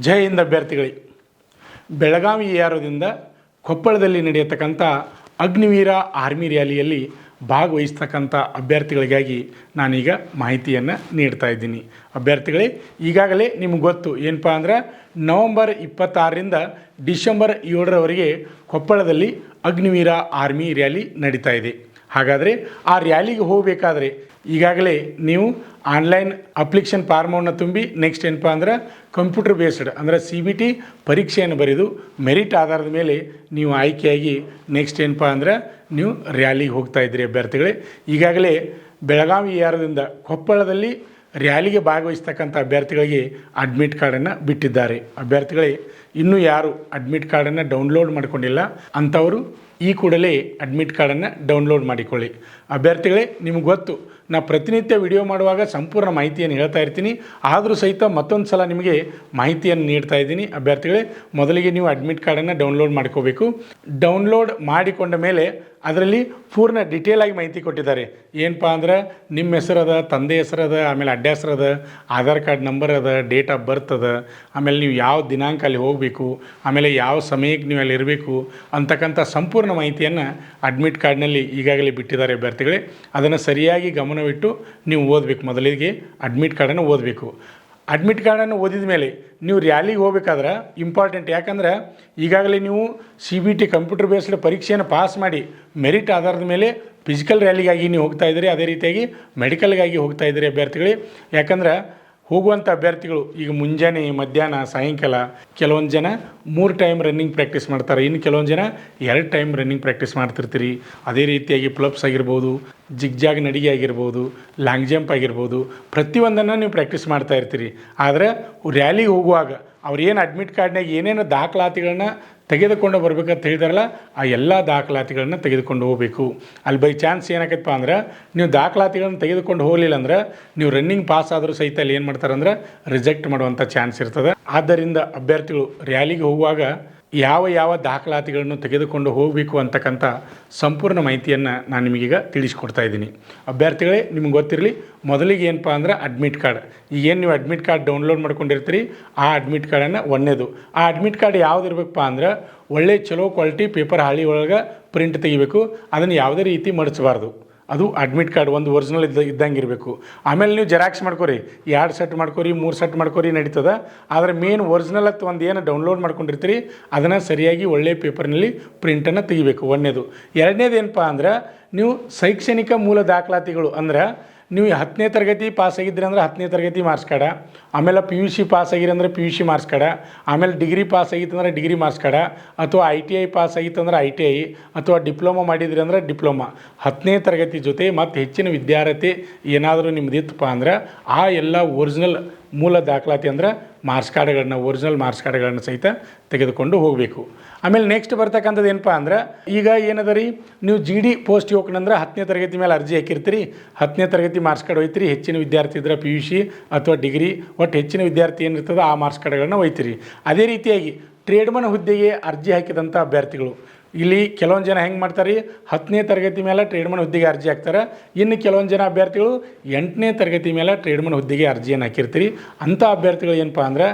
ಜೈ ಹಿಂದ್ ಅಭ್ಯರ್ಥಿಗಳೇ, ಬೆಳಗಾವಿ ಏರೋದಿಂದ ಕೊಪ್ಪಳದಲ್ಲಿ ನಡೆಯತಕ್ಕಂಥ ಅಗ್ನಿವೀರ ಆರ್ಮಿ ರ್ಯಾಲಿಯಲ್ಲಿ ಭಾಗವಹಿಸ್ತಕ್ಕಂಥ ಅಭ್ಯರ್ಥಿಗಳಿಗಾಗಿ ನಾನೀಗ ಮಾಹಿತಿಯನ್ನು ನೀಡ್ತಾ ಇದ್ದೀನಿ. ಅಭ್ಯರ್ಥಿಗಳೇ, ಈಗಾಗಲೇ ನಿಮ್ಗೆ ಗೊತ್ತು ಏನಪ್ಪ ಅಂದ್ರೆ ನವಂಬರ್ 26ರಿಂದ ಡಿಸೆಂಬರ್ 7ರವರೆಗೆ ಕೊಪ್ಪಳದಲ್ಲಿ ಅಗ್ನಿವೀರ ಆರ್ಮಿ ರ್ಯಾಲಿ ನಡೀತಾ ಇದೆ. ಹಾಗಾದರೆ ಆ ರ್ಯಾಲಿಗೆ ಹೋಗಬೇಕಾದ್ರೆ ಈಗಾಗಲೇ ನೀವು ಆನ್ಲೈನ್ ಅಪ್ಲಿಕೇಶನ್ ಫಾರ್ಮನ್ನು ತುಂಬಿ ನೆಕ್ಸ್ಟ್ ಏನಪ್ಪ ಅಂದ್ರೆ ಕಂಪ್ಯೂಟರ್ ಬೇಸ್ಡ್ ಅಂದರೆ CBT ಪರೀಕ್ಷೆಯನ್ನು ಬರೆದು ಮೆರಿಟ್ ಆಧಾರದ ಮೇಲೆ ನೀವು ಆಯ್ಕೆಯಾಗಿ ನೆಕ್ಸ್ಟ್ ಏನಪ್ಪ ಅಂದ್ರೆ ನೀವು ರ್ಯಾಲಿಗೆ ಹೋಗ್ತಾ ಇದ್ದೀರಿ. ಅಭ್ಯರ್ಥಿಗಳೇ, ಈಗಾಗಲೇ ಬೆಳಗಾವಿ ಏರೋದಿಂದ ಕೊಪ್ಪಳದಲ್ಲಿ ರ್ಯಾಲಿಗೆ ಭಾಗವಹಿಸ್ತಕ್ಕಂಥ ಅಭ್ಯರ್ಥಿಗಳಿಗೆ ಅಡ್ಮಿಟ್ ಕಾರ್ಡನ್ನು ಬಿಟ್ಟಿದ್ದಾರೆ. ಅಭ್ಯರ್ಥಿಗಳೇ, ಇನ್ನೂ ಯಾರು ಅಡ್ಮಿಟ್ ಕಾರ್ಡನ್ನು ಡೌನ್ಲೋಡ್ ಮಾಡಿಕೊಂಡಿಲ್ಲ ಅಂಥವರು ಈ ಕೂಡಲೇ ಅಡ್ಮಿಟ್ ಕಾರ್ಡನ್ನು ಡೌನ್ಲೋಡ್ ಮಾಡಿಕೊಳ್ಳಿ. ಅಭ್ಯರ್ಥಿಗಳೇ, ನಿಮ್ಗೆ ಗೊತ್ತು ನಾ ಪ್ರತಿನಿತ್ಯ ವಿಡಿಯೋ ಮಾಡುವಾಗ ಸಂಪೂರ್ಣ ಮಾಹಿತಿಯನ್ನು ಹೇಳ್ತಾ ಇರ್ತೀನಿ, ಆದರೂ ಸಹಿತ ಮತ್ತೊಂದು ಸಲ ನಿಮಗೆ ಮಾಹಿತಿಯನ್ನು ನೀಡ್ತಾ ಇದ್ದೀನಿ. ಅಭ್ಯರ್ಥಿಗಳೇ, ಮೊದಲಿಗೆ ನೀವು ಅಡ್ಮಿಟ್ ಕಾರ್ಡನ್ನು ಡೌನ್ಲೋಡ್ ಮಾಡ್ಕೋಬೇಕು. ಡೌನ್ಲೋಡ್ ಮಾಡಿಕೊಂಡ ಮೇಲೆ ಅದರಲ್ಲಿ ಪೂರ್ಣ ಡಿಟೇಲಾಗಿ ಮಾಹಿತಿ ಕೊಟ್ಟಿದ್ದಾರೆ. ಏನಪ್ಪ ಅಂದ್ರೆ ನಿಮ್ಮ ಹೆಸರದ, ತಂದೆ ಹೆಸರದ, ಆಮೇಲೆ ಅಡ್ಡ ಹೆಸರದ, ಆಧಾರ್ ಕಾರ್ಡ್ ನಂಬರ್ ಅದ, ಡೇಟ್ ಆಫ್ ಬರ್ತ್ ಅದ, ಆಮೇಲೆ ನೀವು ಯಾವ ದಿನಾಂಕ ಅಲ್ಲಿ ಹೋಗಬೇಕು, ಆಮೇಲೆ ಯಾವ ಸಮಯಕ್ಕೆ ನೀವು ಅಲ್ಲಿ ಇರಬೇಕು ಅಂತಕ್ಕಂಥ ಸಂಪೂರ್ಣ ಮಾಹಿತಿಯನ್ನು ಅಡ್ಮಿಟ್ ಕಾರ್ಡ್ನಲ್ಲಿ ಈಗಾಗಲೇ ಬಿಟ್ಟಿದ್ದಾರೆ. ಅಭ್ಯರ್ಥಿಗಳೇ, ಅದನ್ನು ಸರಿಯಾಗಿ ಗಮನವಿಟ್ಟು ನೀವು ಓದಬೇಕು. ಮೊದಲಿಗೆ ಅಡ್ಮಿಟ್ ಕಾರ್ಡನ್ನು ಓದಬೇಕು. ಅಡ್ಮಿಟ್ ಕಾರ್ಡನ್ನು ಓದಿದ ಮೇಲೆ ನೀವು ರ್ಯಾಲಿಗೆ ಹೋಗ್ಬೇಕಾದ್ರೆ ಇಂಪಾರ್ಟೆಂಟ್, ಯಾಕಂದ್ರೆ ಈಗಾಗಲೇ ನೀವು CBT ಕಂಪ್ಯೂಟರ್ ಬೇಸ್ಡ್ ಪರೀಕ್ಷೆಯನ್ನು ಪಾಸ್ ಮಾಡಿ ಮೆರಿಟ್ ಆಧಾರದ ಮೇಲೆ ಫಿಸಿಕಲ್ ರ್ಯಾಲಿಗಾಗಿ ನೀವು ಹೋಗ್ತಾ ಇದ್ದೀರಿ, ಅದೇ ರೀತಿಯಾಗಿ ಮೆಡಿಕಲ್ಗಾಗಿ ಹೋಗ್ತಾ ಇದ್ದೀರಿ. ಅಭ್ಯರ್ಥಿಗಳೇ, ಯಾಕಂದ್ರೆ ಹೋಗುವಂಥ ಅಭ್ಯರ್ಥಿಗಳು ಈಗ ಮುಂಜಾನೆ, ಮಧ್ಯಾಹ್ನ, ಸಾಯಂಕಾಲ ಕೆಲವೊಂದು ಜನ 3 ಟೈಮ್ ರನ್ನಿಂಗ್ ಪ್ರಾಕ್ಟೀಸ್ ಮಾಡ್ತಾರೆ, ಇನ್ನು ಕೆಲವೊಂದು ಜನ 2 ಟೈಮ್ ರನ್ನಿಂಗ್ ಪ್ರಾಕ್ಟೀಸ್ ಮಾಡ್ತಿರ್ತೀರಿ. ಅದೇ ರೀತಿಯಾಗಿ ಪ್ಲಪ್ಸ್ ಆಗಿರ್ಬೋದು, ಜಿಗ್ಜಾಗ್ ನಡಿಗೆ ಆಗಿರ್ಬೋದು, ಲಾಂಗ್ ಜಂಪ್ ಆಗಿರ್ಬೋದು, ಪ್ರತಿಯೊಂದನ್ನು ನೀವು ಪ್ರಾಕ್ಟೀಸ್ ಮಾಡ್ತಾ ಇರ್ತೀರಿ. ಆದರೆ ರ್ಯಾಲಿಗೆ ಹೋಗುವಾಗ ಅವ್ರು ಏನು ಅಡ್ಮಿಟ್ ಕಾರ್ಡ್ನಾಗ ಏನೇನು ದಾಖಲಾತಿಗಳನ್ನ ತೆಗೆದುಕೊಂಡು ಬರ್ಬೇಕಂತ ಹೇಳಿದಾರಲ್ಲ, ಆ ಎಲ್ಲ ದಾಖಲಾತಿಗಳನ್ನ ತೆಗೆದುಕೊಂಡು ಹೋಗಬೇಕು. ಅಲ್ಲಿ ಬೈ ಚಾನ್ಸ್ ಏನಾಕೈತಪ್ಪ ಅಂದ್ರೆ ನೀವು ದಾಖಲಾತಿಗಳನ್ನ ತೆಗೆದುಕೊಂಡು ಹೋಗಲಿಲ್ಲ ಅಂದ್ರೆ ನೀವು ರನ್ನಿಂಗ್ ಪಾಸ್ ಆದರೂ ಸಹಿತ ಅಲ್ಲಿ ಏನು ಮಾಡ್ತಾರೆ ಅಂದ್ರೆ ರಿಜೆಕ್ಟ್ ಮಾಡುವಂಥ ಚಾನ್ಸ್ ಇರ್ತದೆ. ಆದ್ದರಿಂದ ಅಭ್ಯರ್ಥಿಗಳು ರ್ಯಾಲಿಗೆ ಹೋಗುವಾಗ ಯಾವ ದಾಖಲಾತಿಗಳನ್ನು ತೆಗೆದುಕೊಂಡು ಹೋಗಬೇಕು ಅಂತಕ್ಕಂಥ ಸಂಪೂರ್ಣ ಮಾಹಿತಿಯನ್ನು ನಾನು ನಿಮಗೀಗ ತಿಳಿಸ್ಕೊಡ್ತಾ ಇದ್ದೀನಿ. ಅಭ್ಯರ್ಥಿಗಳೇ, ನಿಮ್ಗೆ ಗೊತ್ತಿರಲಿ, ಮೊದಲಿಗೆ ಏನಪ್ಪ ಅಂದ್ರೆ ಅಡ್ಮಿಟ್ ಕಾರ್ಡ್, ಈಗೇನು ನೀವು ಅಡ್ಮಿಟ್ ಕಾರ್ಡ್ ಡೌನ್ಲೋಡ್ ಮಾಡ್ಕೊಂಡಿರ್ತೀರಿ, ಆ ಅಡ್ಮಿಟ್ ಕಾರ್ಡನ್ನು ಒಂದೇದು. ಆ ಅಡ್ಮಿಟ್ ಕಾರ್ಡ್ ಯಾವ್ದು ಇರಬೇಕಪ್ಪ ಅಂದ್ರೆ ಒಳ್ಳೆ ಚಲೋ ಕ್ವಾಲಿಟಿ ಪೇಪರ್ ಹಾಳಿ ಒಳಗೆ ಪ್ರಿಂಟ್ ತೆಗಿಬೇಕು. ಅದನ್ನು ಯಾವುದೇ ರೀತಿ ಮಡಿಸಬಾರ್ದು. ಅದು ಅಡ್ಮಿಟ್ ಕಾರ್ಡ್ ಒಂದು ಒರಿಜಿನಲ್ ಇದ್ದಂಗೆ ಇರಬೇಕು. ಆಮೇಲೆ ನೀವು ಜೆರಾಕ್ಸ್ ಮಾಡ್ಕೊರಿ, 2 ಸೆಟ್ ಮಾಡ್ಕೊರಿ, 3 ಸೆಟ್ ಮಾಡ್ಕೊರಿ, ನಡೀತದೆ. ಆದರೆ ಮೇನ್ ಒರಿಜಿನಲ್ ಅಥವಾ ಒಂದು ಏನು ಡೌನ್ಲೋಡ್ ಮಾಡ್ಕೊಂಡಿರ್ತೀರಿ ಅದನ್ನು ಸರಿಯಾಗಿ ಒಳ್ಳೆಯ ಪೇಪರ್ನಲ್ಲಿ ಪ್ರಿಂಟನ್ನು ತೆಗಿಬೇಕು, ಒಂದೇದು. ಎರಡನೇದು ಏನಪ್ಪ ಅಂದ್ರೆ ನೀವು ಶೈಕ್ಷಣಿಕ ಮೂಲ ದಾಖಲಾತಿಗಳು, ಅಂದ್ರೆ ನೀವು 10ನೇ ತರಗತಿ ಪಾಸ್ ಆಗಿದ್ರಿ ಅಂದ್ರೆ 10ನೇ ತರಗತಿ ಮಾರ್ಕ್ಸ್ ಕಾರ್ಡ, ಆಮೇಲೆ PUC ಪಾಸ್ ಆಗಿರಿ ಅಂದರೆ PUC ಮಾರ್ಕ್ಸ್ ಕಾರ್ಡ, ಆಮೇಲೆ ಡಿಗ್ರಿ ಪಾಸ್ ಆಗಿತ್ತಂದ್ರೆ ಡಿಗ್ರಿ ಮಾರ್ಕ್ಸ್ ಕಾರ್ಡ, ಅಥವಾ ITI ಪಾಸ್ ಆಗಿತ್ತಂದ್ರೆ ITI, ಅಥವಾ ಡಿಪ್ಲೊಮಾ ಮಾಡಿದ್ರಿ ಅಂದರೆ ಡಿಪ್ಲೊಮಾ. 10ನೇ ತರಗತಿ ಜೊತೆ ಮತ್ತು ಹೆಚ್ಚಿನ ವಿದ್ಯಾರ್ಥಿ ಏನಾದರೂ ನಿಮ್ದಿತ್ತಪ್ಪ ಅಂದ್ರೆ ಆ ಎಲ್ಲ ಒರಿಜಿನಲ್ ಮೂಲ ದಾಖಲಾತಿ ಅಂದ್ರೆ ಮಾರ್ಕ್ಸ್ ಕಾರ್ಡ್ಗಳನ್ನ, ಒರಿಜಿನಲ್ ಮಾರ್ಕ್ಸ್ ಕಾರ್ಡ್ಗಳನ್ನ ಸಹಿತ ತೆಗೆದುಕೊಂಡು ಹೋಗಬೇಕು. ಆಮೇಲೆ ನೆಕ್ಸ್ಟ್ ಬರ್ತಕ್ಕಂಥದ್ದು ಏನಪ್ಪ ಅಂದ್ರೆ ಈಗ ಏನದ ರೀ, ನೀವು GD ಪೋಸ್ಟ್ ಹೋಗ್ಕೊಂಡ್ರೆ 10ನೇ ತರಗತಿ ಮೇಲೆ ಅರ್ಜಿ ಹಾಕಿರ್ತೀರಿ, 10ನೇ ತರಗತಿ ಮಾರ್ಕ್ಸ್ ಕಾರ್ಡ್ ಒಯ್ತೀರಿ. ಹೆಚ್ಚಿನ ವಿದ್ಯಾರ್ಥಿ ಇದ್ರೆ PUC ಅಥವಾ ಡಿಗ್ರಿ, ಒಟ್ಟು ಹೆಚ್ಚಿನ ವಿದ್ಯಾರ್ಥಿ ಏನಿರ್ತದೆ ಆ ಮಾರ್ಕ್ಸ್ ಕಾರ್ಡ್ಗಳನ್ನ ಒಯ್ತೀರಿ. ಅದೇ ರೀತಿಯಾಗಿ ಟ್ರೇಡ್ಮನ್ ಹುದ್ದೆಗೆ ಅರ್ಜಿ ಹಾಕಿದಂಥ ಅಭ್ಯರ್ಥಿಗಳು ಇಲ್ಲಿ ಕೆಲವೊಂದು ಜನ ಹೆಂಗೆ ಮಾಡ್ತಾರೆ, 10ನೇ ತರಗತಿ ಮೇಲೆ ಟ್ರೇಡ್ಮನ್ ಹುದ್ದೆಗೆ ಅರ್ಜಿ ಹಾಕ್ತಾರೆ. ಇನ್ನು ಕೆಲವೊಂದು ಜನ ಅಭ್ಯರ್ಥಿಗಳು 8ನೇ ತರಗತಿ ಮೇಲೆ ಟ್ರೇಡ್ಮನ್ ಹುದ್ದೆಗೆ ಅರ್ಜಿಯನ್ನು ಹಾಕಿರ್ತೀರಿ. ಅಂಥ ಅಭ್ಯರ್ಥಿಗಳು ಏನಪ್ಪ ಅಂದ್ರೆ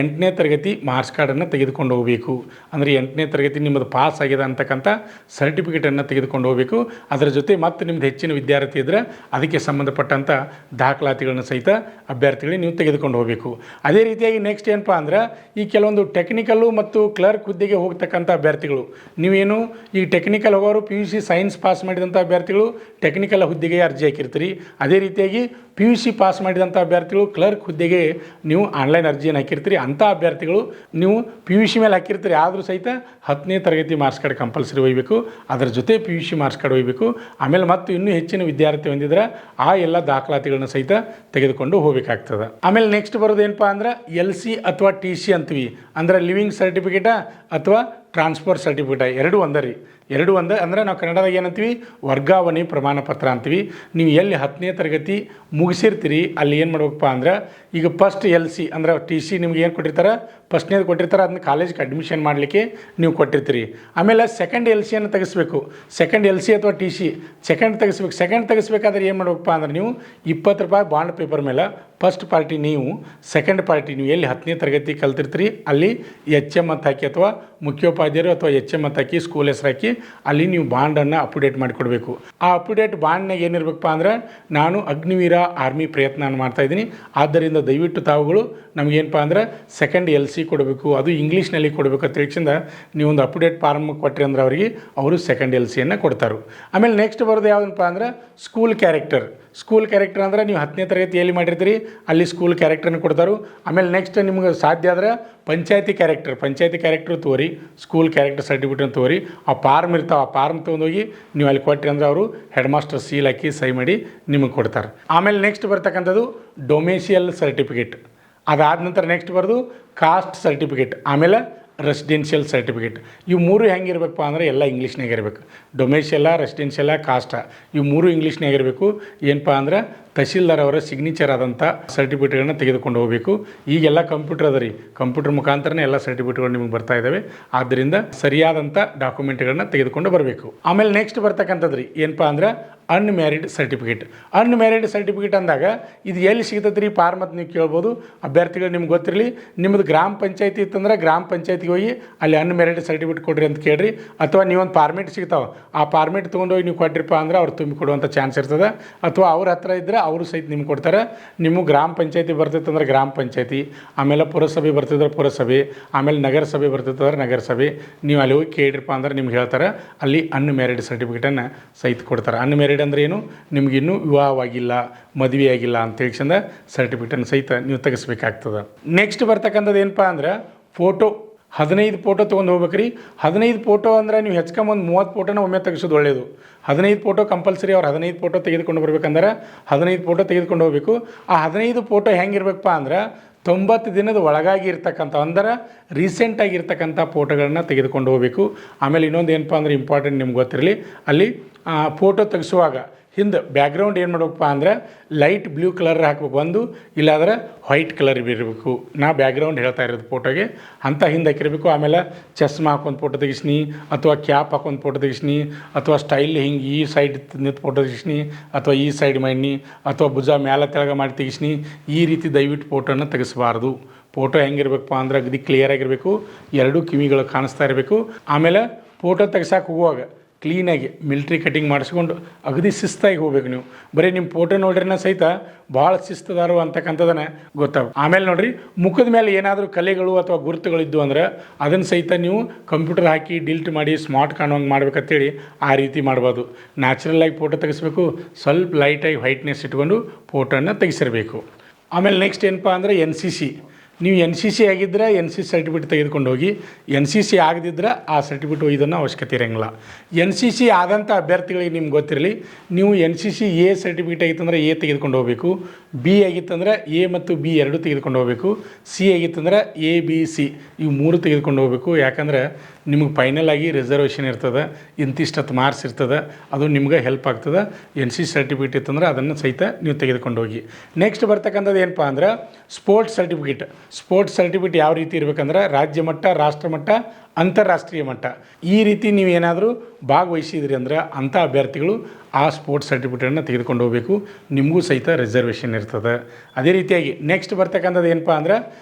8ನೇ ತರಗತಿ ಮಾರ್ಕ್ಸ್ ಕಾರ್ಡನ್ನು ತೆಗೆದುಕೊಂಡು ಹೋಗಬೇಕು. ಅಂದರೆ 8ನೇ ತರಗತಿ ನಿಮ್ಮದು ಪಾಸ್ ಆಗಿದೆ ಅಂತಕ್ಕಂಥ ಸರ್ಟಿಫಿಕೇಟನ್ನು ತೆಗೆದುಕೊಂಡು ಹೋಗಬೇಕು. ಅದರ ಜೊತೆ ಮತ್ತು ನಿಮ್ಮದು ಹೆಚ್ಚಿನ ವಿದ್ಯಾರ್ಥಿ ಇದ್ದರೆ ಅದಕ್ಕೆ ಸಂಬಂಧಪಟ್ಟಂಥ ದಾಖಲಾತಿಗಳನ್ನು ಸಹಿತ ಅಭ್ಯರ್ಥಿಗಳಿಗೆ ನೀವು ತೆಗೆದುಕೊಂಡು ಹೋಗಬೇಕು. ಅದೇ ರೀತಿಯಾಗಿ ನೆಕ್ಸ್ಟ್ ಏನಪ್ಪ ಅಂದ್ರೆ ಈ ಕೆಲವೊಂದು ಟೆಕ್ನಿಕಲ್ಲು ಮತ್ತು ಕ್ಲರ್ಕ್ ಹುದ್ದೆಗೆ ಹೋಗ್ತಕ್ಕಂಥ ಅಭ್ಯರ್ಥಿಗಳು, ನೀವೇನು ಈ ಟೆಕ್ನಿಕಲ್ ಹೋಗೋರು PUC ಸೈನ್ಸ್ ಪಾಸ್ ಮಾಡಿದಂಥ ಅಭ್ಯರ್ಥಿಗಳು ಟೆಕ್ನಿಕಲ್ ಹುದ್ದೆಗೆ ಅರ್ಜಿ ಹಾಕಿರ್ತೀರಿ. ಅದೇ ರೀತಿಯಾಗಿ PUC ಪಾಸ್ ಮಾಡಿದಂಥ ಅಭ್ಯರ್ಥಿಗಳು ಕ್ಲರ್ಕ್ ಹುದ್ದೆಗೆ ನೀವು ಆನ್ಲೈನ್ ಅರ್ಜಿಯನ್ನು ಹಾಕಿರ್ತೀರಿ. ಅಂಥ ಅಭ್ಯರ್ಥಿಗಳು ನೀವು PUC ಮೇಲೆ ಹಾಕಿರ್ತೀರಿ, ಆದರೂ ಸಹಿತ 10ನೇ ತರಗತಿ ಮಾರ್ಕ್ಸ್ ಕಾರ್ಡ್ ಕಂಪಲ್ಸರಿ ಒಯ್ಯಬೇಕು. ಅದರ ಜೊತೆ PUC ಮಾರ್ಕ್ಸ್ ಕಾರ್ಡ್ ಒಯ್ಯಬೇಕು. ಆಮೇಲೆ ಮತ್ತು ಇನ್ನೂ ಹೆಚ್ಚಿನ ವಿದ್ಯಾರ್ಥಿ ಹೊಂದಿದ್ರೆ ಆ ಎಲ್ಲ ದಾಖಲಾತಿಗಳನ್ನ ಸಹಿತ ತೆಗೆದುಕೊಂಡು ಹೋಗಬೇಕಾಗ್ತದೆ. ಆಮೇಲೆ ನೆಕ್ಸ್ಟ್ ಬರೋದು ಏನಪ್ಪ ಅಂದ್ರೆ LC ಅಥವಾ TC ಅಂತೀವಿ, ಅಂದ್ರೆ ಲಿವಿಂಗ್ ಸರ್ಟಿಫಿಕೇಟ ಅಥವಾ ಟ್ರಾನ್ಸ್ಫರ್ ಸರ್ಟಿಫಿಕೇಟ, ಎರಡು ಒಂದರಿ. ಎರಡು ಒಂದು ಅಂದರೆ ನಾವು ಕನ್ನಡದಾಗ ಏನಂತೀವಿ, ವರ್ಗಾವಣೆ ಪ್ರಮಾಣ ಪತ್ರ ಅಂತೀವಿ. ನೀವು ಎಲ್ಲಿ 10ನೇ ತರಗತಿ ಮುಗಿಸಿರ್ತೀರಿ ಅಲ್ಲಿ ಏನು ಮಾಡ್ಬೇಕಪ್ಪ ಅಂದ್ರೆ, ಈಗ ಫಸ್ಟ್ LC ಅಂದ್ರೆ TC ನಿಮ್ಗೆ ಏನು ಕೊಟ್ಟಿರ್ತಾರೆ, ಫಸ್ಟ್ನೇದು ಕೊಟ್ಟಿರ್ತಾರೆ, ಅದನ್ನ ಕಾಲೇಜ್ಗೆ ಅಡ್ಮಿಷನ್ ಮಾಡಲಿಕ್ಕೆ ನೀವು ಕೊಟ್ಟಿರ್ತೀರಿ. ಆಮೇಲೆ ಸೆಕೆಂಡ್ LCಯನ್ನು ತೆಗಿಸ್ಬೇಕು. ಸೆಕೆಂಡ್ LC ಅಥವಾ TC ಸೆಕೆಂಡ್ ತೆಗಿಸ್ಬೇಕು. ಸೆಕೆಂಡ್ ತೆಗಿಸ್ಬೇಕಾದ್ರೆ ಏನು ಮಾಡ್ಬೇಕಪ್ಪ ಅಂದ್ರೆ, ನೀವು 20 ರೂಪಾಯಿ ಬಾಂಡ್ ಪೇಪರ್ ಮೇಲೆ ಫಸ್ಟ್ ಪಾರ್ಟಿ ನೀವು, ಸೆಕೆಂಡ್ ಪಾರ್ಟಿ ನೀವು ಎಲ್ಲಿ 10ನೇ ತರಗತಿ ಕಲ್ತಿರ್ತೀರಿ ಅಲ್ಲಿ HM ಅಂತ ಹಾಕಿ, ಅಥವಾ ಮುಖ್ಯೋಪಾಧ್ಯಾಯರು ಅಥವಾ HM ಅಂತ ಹಾಕಿ ಸ್ಕೂಲ್ ಹೆಸರು ಹಾಕಿ ಅಲ್ಲಿ ನೀವು ಬಾಂಡನ್ನು ಅಪ್ಡೇಟ್ ಮಾಡಿಕೊಡ್ಬೇಕು. ಆ ಅಪ್ಡೇಟ್ ಬಾಂಡ್ನಾಗ ಏನಿರ್ಬೇಕಪ್ಪ ಅಂದ್ರೆ, ನಾನು ಅಗ್ನಿವೀರ ಆರ್ಮಿ ಪ್ರಯತ್ನ ಮಾಡ್ತಾಯಿದ್ದೀನಿ, ಆದ್ದರಿಂದ ದಯವಿಟ್ಟು ತಾವುಗಳು ನಮಗೇನಪ್ಪ ಅಂದ್ರೆ ಸೆಕೆಂಡ್ LC ಕೊಡಬೇಕು, ಅದು ಇಂಗ್ಲೀಷ್ನಲ್ಲಿ ಕೊಡಬೇಕು ಅಂತ ಹೇಳಿಂದ ನೀವೊಂದು ಅಪ್ಡೇಟ್ ಫಾರ್ಮ್ ಕೊಟ್ಟರೆ ಅಂದ್ರೆ ಅವರು ಸೆಕೆಂಡ್ LCಯನ್ನು ಕೊಡ್ತಾರೆ. ಆಮೇಲೆ ನೆಕ್ಸ್ಟ್ ಬರೋದು ಯಾವುದಪ್ಪ ಅಂದ್ರೆ ಸ್ಕೂಲ್ ಕ್ಯಾರೆಕ್ಟರ್. ಸ್ಕೂಲ್ ಕ್ಯಾರೆಕ್ಟರ್ ಅಂದ್ರೆ ನೀವು 10ನೇ ತರಗತಿ ಎಲ್ಲಿ ಮಾಡಿರ್ತೀರಿ ಅಲ್ಲಿ ಸ್ಕೂಲ್ ಕ್ಯಾರೆಕ್ಟರ್ನ ಕೊಡ್ತಾರೆ. ಆಮೇಲೆ ನೆಕ್ಸ್ಟ್ ನಿಮ್ಗೆ ಸಾಧ್ಯ ಆದರೆ ಪಂಚಾಯತಿ ಕ್ಯಾರೆಕ್ಟರ್ ತೋರಿ, ಸ್ಕೂಲ್ ಕ್ಯಾರೆಕ್ಟರ್ ಸರ್ಟಿಫಿಕೇಟ್ ತೋರಿ. ಆ ಫಾರ್ಮ್ ಇರ್ತಾವೆ, ಆ ಫಾರ್ಮ್ ತೊಗೊಂಡೋಗಿ ನೀವು ಅಲ್ಲಿ ಕೊಟ್ಟರೆ ಅಂದರೆ ಅವರು ಹೆಡ್ ಮಾಸ್ಟರ್ ಸೀಲ್ ಹಾಕಿ ಸಹಿ ಮಾಡಿ ನಿಮಗೆ ಕೊಡ್ತಾರೆ. ಆಮೇಲೆ ನೆಕ್ಸ್ಟ್ ಬರ್ತಕ್ಕಂಥದ್ದು ಡೊಮೇಶಿಯಲ್ ಸರ್ಟಿಫಿಕೇಟ್. ಅದಾದ ನಂತರ ನೆಕ್ಸ್ಟ್ ಬರೋದು ಕಾಸ್ಟ್ ಸರ್ಟಿಫಿಕೇಟ್, ಆಮೇಲೆ ರೆಸಿಡೆನ್ಷಿಯಲ್ ಸರ್ಟಿಫಿಕೇಟ್. ಇವು ಮೂರು ಹೆಂಗಿರ್ಬೇಕಪ್ಪ ಅಂದರೆ ಎಲ್ಲ ಇಂಗ್ಲೀಷ್ನಾಗ ಇರಬೇಕು. ಡೊಮೇಶಿಯಲ್ಲ, ರೆಸಿಡೆನ್ಷಿಯಲ್ಲ, ಕಾಸ್ಟ ಇವು ಮೂರು ಇಂಗ್ಲೀಷ್ನಾಗ ಇರಬೇಕು. ಏನಪ್ಪ ಅಂದ್ರೆ ತಹಶೀಲ್ದಾರ್ ಅವರ ಸಿಗ್ನೇಚರ್ ಆದಂಥ ಸರ್ಟಿಫಿಕೇಟ್ಗಳನ್ನ ತೆಗೆದುಕೊಂಡು ಹೋಗಬೇಕು. ಈಗೆಲ್ಲ ಕಂಪ್ಯೂಟರ್ ಅದ ರೀ, ಕಂಪ್ಯೂಟರ್ ಮುಖಾಂತರನೇ ಎಲ್ಲ ಸರ್ಟಿಫಿಕೇಟ್ಗಳು ನಿಮಗೆ ಬರ್ತಾ ಇದ್ದಾವೆ. ಆದ್ದರಿಂದ ಸರಿಯಾದಂಥ ಡಾಕ್ಯುಮೆಂಟ್ಗಳನ್ನ ತೆಗೆದುಕೊಂಡು ಬರಬೇಕು. ಆಮೇಲೆ ನೆಕ್ಸ್ಟ್ ಬರ್ತಕ್ಕಂಥದ್ದು ರೀ ಏನಪ್ಪ ಅಂದ್ರೆ ಅನ್ಮ್ಯಾರಿಡ್ ಸರ್ಟಿಫಿಕೇಟ್. ಅನ್ಮ್ಯಾರಿಡ್ ಸರ್ಟಿಫಿಕೇಟ್ ಅಂದಾಗ ಇದು ಎಲ್ಲಿ ಸಿಗ್ತದೆ ರೀ ಫಾರ್ಮ್ ಅಂತ ನೀವು ಕೇಳ್ಬೋದು. ಅಭ್ಯರ್ಥಿಗಳು ನಿಮ್ಗೆ ಗೊತ್ತಿರಲಿ, ನಿಮ್ಮದು ಗ್ರಾಮ ಪಂಚಾಯತಿ ಇತ್ತಂದ್ರೆ ಗ್ರಾಮ ಪಂಚಾಯತಿಗೆ ಹೋಗಿ ಅಲ್ಲಿ ಅನ್ಮ್ಯಾರಿಡ್ ಸರ್ಟಿಫಿಕೇಟ್ ಕೊಡ್ರಿ ಅಂತ ಕೇಳ್ರಿ. ಅಥವಾ ನೀವೊಂದು ಫಾರ್ಮೇಟ್ ಸಿಗ್ತಾವೆ, ಆ ಫಾರ್ಮೇಟ್ ತೊಗೊಂಡೋಗಿ ನೀವು ಕೊಟ್ರಿಪ್ಪ ಅಂದ್ರೆ ಅವ್ರು ತುಂಬಿ ಕೊಡುವಂಥ ಚಾನ್ಸ್ ಇರ್ತದೆ. ಅಥವಾ ಅವ್ರ ಹತ್ರ ಇದ್ದರೆ ಅವರು ಸಹಿತ ನಿಮ್ಗೆ ಕೊಡ್ತಾರೆ. ನಿಮಗೆ ಗ್ರಾಮ ಪಂಚಾಯತಿ ಬರ್ತಿತ್ತಂದ್ರೆ ಗ್ರಾಮ ಪಂಚಾಯತಿ, ಆಮೇಲೆ ಪುರಸಭೆ ಬರ್ತಿದ್ರೆ ಪುರಸಭೆ, ಆಮೇಲೆ ನಗರಸಭೆ ಬರ್ತಿತ್ತಂದ್ರೆ ನಗರಸಭೆ, ನೀವು ಅಲ್ಲಿ ಹೋಗಿ ಕೇಳಿರಪ್ಪ ಅಂದ್ರೆ ನಿಮ್ಗೆ ಹೇಳ್ತಾರೆ ಅಲ್ಲಿ ಅನ್ಮ್ಯಾರಿಡ್ ಸರ್ಟಿಫಿಕೇಟನ್ನು ಸಹಿತ ಕೊಡ್ತಾರೆ. ಅನ್ಮ್ಯಾರಿಡ್ ಅಂದ್ರೆ ಏನು, ನಿಮ್ಗೆ ಇನ್ನೂ ವಿವಾಹವಾಗಿಲ್ಲ, ಮದುವೆ ಆಗಿಲ್ಲ ಅಂತ ಹೇಳಿಸಿಂದ ಸರ್ಟಿಫಿಕೇಟನ್ನು ಸಹಿತ ನೀವು ತೆಗೆಸ್ಬೇಕಾಗ್ತದೆ. ನೆಕ್ಸ್ಟ್ ಬರ್ತಕ್ಕಂಥದ್ದು ಏನಪ್ಪ ಅಂದ್ರೆ ಫೋಟೋ. 15 ಫೋಟೋ ತೊಗೊಂಡು ಹೋಗ್ಬೇಕು ರೀ. 15 ಫೋಟೋ ಅಂದರೆ ನೀವು ಹೆಚ್ಕೊಂಬಂದು 30 ಫೋಟೋನ ಒಮ್ಮೆ ತೆಗೆಸೋದು ಒಳ್ಳೆಯದು. 15 ಫೋಟೋ ಕಂಪಲ್ಸರಿ. ಅವ್ರು 15 ಫೋಟೋ ತೆಗೆದುಕೊಂಡು ಬರ್ಬೇಕಂದ್ರೆ 15 ಫೋಟೋ ತೆಗೆದುಕೊಂಡು ಹೋಗಬೇಕು. ಆ 15 ಫೋಟೋ ಹೆಂಗಿರ್ಬೇಕಪ್ಪ ಅಂದ್ರೆ 90 ದಿನದ ಒಳಗಾಗಿ ಇರ್ತಕ್ಕಂಥ, ಅಂದ್ರೆ ರೀಸೆಂಟಾಗಿರ್ತಕ್ಕಂಥ ಫೋಟೋಗಳನ್ನ ತೆಗೆದುಕೊಂಡು ಹೋಗಬೇಕು. ಆಮೇಲೆ ಇನ್ನೊಂದು ಏನಪ್ಪ ಅಂದ್ರೆ ಇಂಪಾರ್ಟೆಂಟ್ ನಿಮ್ಗೆ ಗೊತ್ತಿರಲಿ, ಅಲ್ಲಿ ಫೋಟೋ ತೆಗೆಸುವಾಗ ಹಿಂದೆ ಬ್ಯಾಕ್ಗ್ರೌಂಡ್ ಏನು ಮಾಡ್ಬೇಕಪ್ಪ ಅಂದ್ರೆ ಲೈಟ್ ಬ್ಲೂ ಕಲರ್ ಹಾಕ್ಬೇಕು ಒಂದು, ಇಲ್ಲಾಂದ್ರೆ ವೈಟ್ ಕಲರ್ ಇರಬೇಕು. ನಾ ಬ್ಯಾಕ್ಗ್ರೌಂಡ್ ಹೇಳ್ತಾ ಇರೋದು ಫೋಟೋಗೆ ಅಂತ ಹಿಂದೆ ಹಾಕಿರಬೇಕು. ಆಮೇಲೆ ಚಸ್ಮಾ ಹಾಕೊಂಡು ಫೋಟೋ ತೆಗಿಸ್ನಿ, ಅಥವಾ ಕ್ಯಾಪ್ ಹಾಕೊಂಡು ಫೋಟೋ ತೆಗಿಸ್ನಿ, ಅಥವಾ ಸ್ಟೈಲ್ ಹಿಂಗೆ ಈ ಸೈಡ್ ನಿಂತು ಫೋಟೋ ತೆಗಿಸ್ನಿ, ಅಥವಾ ಈ ಸೈಡ್ ಮಾಡಿನಿ, ಅಥವಾ ಭುಜ ಮ್ಯಾಲೆ ತೆಳಗೆ ಮಾಡಿ ತೆಗಿಸ್ನಿ. ಈ ರೀತಿ ದಯವಿಟ್ಟು ಫೋಟೋನ ತೆಗೆಸಬಾರ್ದು. ಫೋಟೋ ಹೆಂಗಿರ್ಬೇಕಪ್ಪ ಅಂದ್ರೆ ಅಗದಿ ಕ್ಲಿಯರಾಗಿರಬೇಕು, ಎರಡೂ ಕಿವಿಗಳು ಕಾಣಿಸ್ತಾ ಇರಬೇಕು. ಆಮೇಲೆ ಫೋಟೋ ತೆಗ್ಸಕ್ಕೆ ಹೋಗುವಾಗ ಕ್ಲೀನಾಗಿ ಮಿಲ್ಟ್ರಿ ಕಟಿಂಗ್ ಮಾಡಿಸ್ಕೊಂಡು ಅಗದಿ ಶಿಸ್ತಾಗಿ ಹೋಗ್ಬೇಕು. ನೀವು ಬರೀ ನಿಮ್ಮ ಫೋಟೋ ನೋಡ್ರಿನ ಸಹಿತ ಭಾಳ ಶಿಸ್ತದಾರು ಅಂತಕ್ಕಂಥದ್ದನ್ನು ಗೊತ್ತಾಗುತ್ತೆ. ಆಮೇಲೆ ನೋಡಿರಿ, ಮುಖದ ಮೇಲೆ ಏನಾದರೂ ಕಲೆಗಳು ಅಥವಾ ಗುರುತುಗಳಿದ್ದು ಅಂದ್ರೆ ಅದನ್ನು ಸಹಿತ ನೀವು ಕಂಪ್ಯೂಟರ್ ಹಾಕಿ ಡಿಲೀಟ್ ಮಾಡಿ ಸ್ಮಾರ್ಟ್ ಕಾಣುವಂಗೆ ಮಾಡ್ಬೇಕಂತೇಳಿ ಆ ರೀತಿ ಮಾಡ್ಬೋದು. ನ್ಯಾಚುರಲಾಗಿ ಫೋಟೋ ತೆಗೆಸ್ಬೇಕು, ಸ್ವಲ್ಪ ಲೈಟಾಗಿ ವೈಟ್ನೆಸ್ ಇಟ್ಕೊಂಡು ಫೋಟೋನ ತೆಗೆಸಿರಬೇಕು. ಆಮೇಲೆ ನೆಕ್ಸ್ಟ್ ಏನಪ್ಪ ಅಂದರೆ NCC. ನೀವು NCC ಆಗಿದ್ದರೆ NCC ಸರ್ಟಿಫಿಕೇಟ್ ತೆಗೆದುಕೊಂಡು ಹೋಗಿ, NCC ಆಗದಿದ್ದರೆ ಆ ಸರ್ಟಿಫಿಕೇಟ್ ಒಯ್ಯೋದನ್ನು ಅವಶ್ಯಕತೆ ಇರೋಂಗಿಲ್ಲ. NCC ಆದಂಥ ಅಭ್ಯರ್ಥಿಗಳಿಗೆ ನಿಮ್ಗೆ ಗೊತ್ತಿರಲಿ, ನೀವು NCC A ಸರ್ಟಿಫಿಕೇಟ್ ಆಗಿತ್ತಂದ್ರೆ A ತೆಗೆದುಕೊಂಡು ಹೋಗಬೇಕು, B ಆಗಿತ್ತಂದ್ರೆ A ಮತ್ತು B ಎರಡೂ ತೆಗೆದುಕೊಂಡು ಹೋಗಬೇಕು, C ಆಗಿತ್ತಂದ್ರೆ A B C ಇವು ಮೂರು ತೆಗೆದುಕೊಂಡು ಹೋಗಬೇಕು. ಯಾಕಂದ್ರೆ ನಿಮಗೆ ಫೈನಲ್ ಆಗಿ ರಿಸರ್ವೇಷನ್ ಇರ್ತದೆ, ಇಂತಿಷ್ಟತ್ತು ಮಾರ್ಕ್ಸ್ ಇರ್ತದೆ, ಅದು ನಿಮ್ಗೆ ಹೆಲ್ಪ್ ಆಗ್ತದೆ. NCC ಸರ್ಟಿಫಿಕೇಟ್ ಇತ್ತಂದ್ರೆ ಅದನ್ನು ಸಹಿತ ನೀವು ತೆಗೆದುಕೊಂಡು ಹೋಗಿ. ನೆಕ್ಸ್ಟ್ ಬರ್ತಕ್ಕಂಥದ್ದು ಏನಪ್ಪ ಅಂದ್ರೆ ಸ್ಪೋರ್ಟ್ಸ್ ಸರ್ಟಿಫಿಕೇಟ್. ಸ್ಪೋರ್ಟ್ಸ್ ಸರ್ಟಿಫಿಕೇಟ್ ಯಾವ ರೀತಿ ಇರಬೇಕಂದ್ರೆ ರಾಜ್ಯ ಮಟ್ಟ, ರಾಷ್ಟ್ರ ಮಟ್ಟ, ಅಂತಾರಾಷ್ಟ್ರೀಯ ಮಟ್ಟ ಈ ರೀತಿ ನೀವು ಏನಾದರೂ ಭಾಗವಹಿಸಿದ್ರಿ ಅಂದ್ರೆ ಅಂಥ ಅಭ್ಯರ್ಥಿಗಳು ಆ ಸ್ಪೋರ್ಟ್ಸ್ ಸರ್ಟಿಫಿಕೇಟನ್ನು ತೆಗೆದುಕೊಂಡು ಹೋಗಬೇಕು. ನಿಮಗೂ ಸಹಿತ ರಿಸರ್ವೇಷನ್ ಇರ್ತದೆ. ಅದೇ ರೀತಿಯಾಗಿ ನೆಕ್ಸ್ಟ್ ಬರ್ತಕ್ಕಂಥದ್ದು ಏನಪ್ಪ ಅಂದ್ರೆ